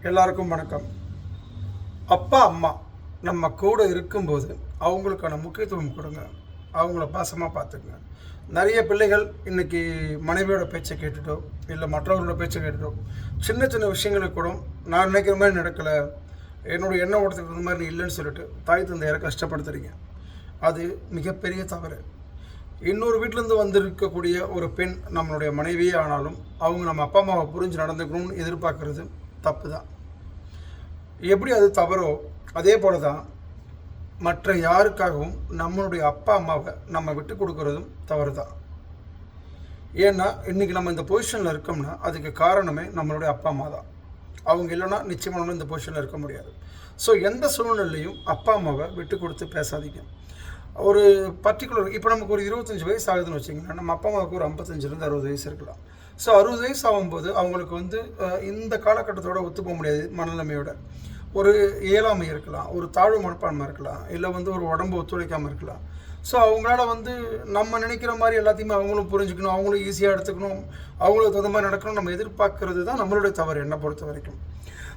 எல்லாருக்கும் வணக்கம். அப்பா அம்மா நம்ம கூட இருக்கும்போது அவங்களுக்கான முக்கியத்துவம் கொடுங்க. அவங்கள பாசமாக பார்த்துக்குங்க. நிறைய பிள்ளைகள் இன்றைக்கி மனைவியோட பேச்சை கேட்டுட்டோ இல்லை மற்றவர்களோட பேச்சை கேட்டுட்டோ சின்ன சின்ன விஷயங்களுக்கு கூட நான் நினைக்கிற மாதிரி நடக்கலை, என்னோடய எண்ண ஓட்டத்துக்கு இந்த மாதிரி இல்லைன்னு சொல்லிட்டு தாய் தந்தையரை கஷ்டப்படுத்துறீங்க. அது மிகப்பெரிய தவறு. இன்னொரு வீட்டிலேருந்து வந்திருக்கக்கூடிய ஒரு பெண் நம்மளுடைய மனைவியே ஆனாலும் அவங்க நம்ம அப்பா அம்மாவை புரிஞ்சு நடந்துக்கணும்னு எதிர்பார்க்குறது தப்பு தான். எப்படி அது தவறோ அதே போல தான் மற்ற யாருக்காகவும் நம்மளுடைய அப்பா அம்மாவை நம்ம விட்டு கொடுக்கறதும் தவறு தான். ஏன்னா இன்றைக்கி நம்ம இந்த பொசிஷனில் இருக்கோம்னா அதுக்கு காரணமே நம்மளுடைய அப்பா அம்மா தான். அவங்க இல்லைன்னா நிச்சயமாக நம்ம இந்த பொசிஷனில் இருக்க முடியாது. ஸோ எந்த சூழ்நிலையும் அப்பா அம்மாவை விட்டு கொடுத்து பேசாதீங்க. ஒரு பர்டிகுலர் இப்போ நமக்கு ஒரு 25 வயசு ஆகுதுன்னு வச்சிங்கன்னா நம்ம அப்பா அம்மாவுக்கு ஒரு 55 60 வயசு இருக்கலாம். ஸோ 60 வயசு ஆகும்போது அவங்களுக்கு இந்த காலகட்டத்தோட ஒத்து போக முடியாது. மனநிலைமையோட ஒரு இயலாமை இருக்கலாம், ஒரு தாழ்வு மனப்பான்மை இருக்கலாம், இல்லை ஒரு உடம்பு ஒத்துழைக்காமல் இருக்கலாம். ஸோ அவங்களால நம்ம நினைக்கிற மாதிரி எல்லாத்தையுமே அவங்களும் புரிஞ்சுக்கணும், அவங்களும் ஈஸியாக எடுத்துக்கணும், அவங்களுக்கு தகுந்த மாதிரி நடக்கணும் நம்ம எதிர்பார்க்கறது தான் நம்மளுடைய தவறு என்னை பொறுத்த வரைக்கும்.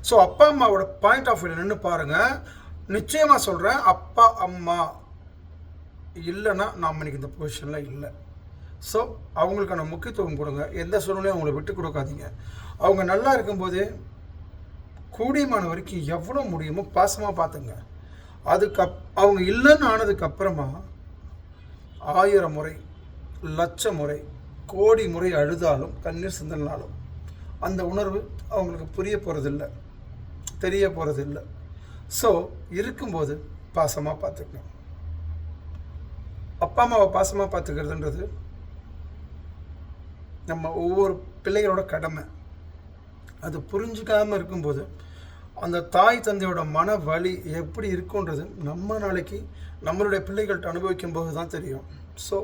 ஸோ அப்பா அம்மாவோட பாயிண்ட் ஆஃப் வியூ நின்று பாருங்கள். நிச்சயமாக சொல்கிறேன், அப்பா அம்மா இல்லைன்னா நாம் இன்னைக்கு இந்த பொசிஷனில் இல்லை. ஸோ அவங்களுக்கான முக்கியத்துவம் கொடுங்க. எந்த சூழ்நிலையும் அவங்கள விட்டு கொடுக்காதீங்க. அவங்க நல்லா இருக்கும்போதே கூடியமான வரைக்கும் எவ்வளோ முடியுமோ பாசமாக பார்த்துங்க. அவங்க இல்லைன்னு ஆனதுக்கப்புறமா 1000 முறை 1,00,000 முறை கோடி முறை அழுதாலும் கண்ணீர் சிந்தனாலும் அந்த உணர்வு அவங்களுக்கு புரிய போகிறதில்ல, தெரிய போகிறதில்ல. ஸோ இருக்கும்போது பாசமாக பார்த்துக்கங்க. அப்பா அம்மாவை பாசமாக பார்த்துக்கிறதுன்றது நம்ம ஒவ்வொரு பிள்ளைகளோட கடமை. அது புரிஞ்சுக்காமல் இருக்கும்போது அந்த தாய் தந்தையோட மன வலி எப்படி இருக்குன்றது நம்ம நாளைக்கு நம்மளுடைய பிள்ளைகள்கிட்ட அனுபவிக்கும் போது தான் தெரியும். ஸோ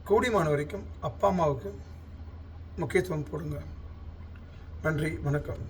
கூடியமான வரைக்கும் அப்பா அம்மாவுக்கு முக்கியத்துவம் போடுங்க. நன்றி, வணக்கம்.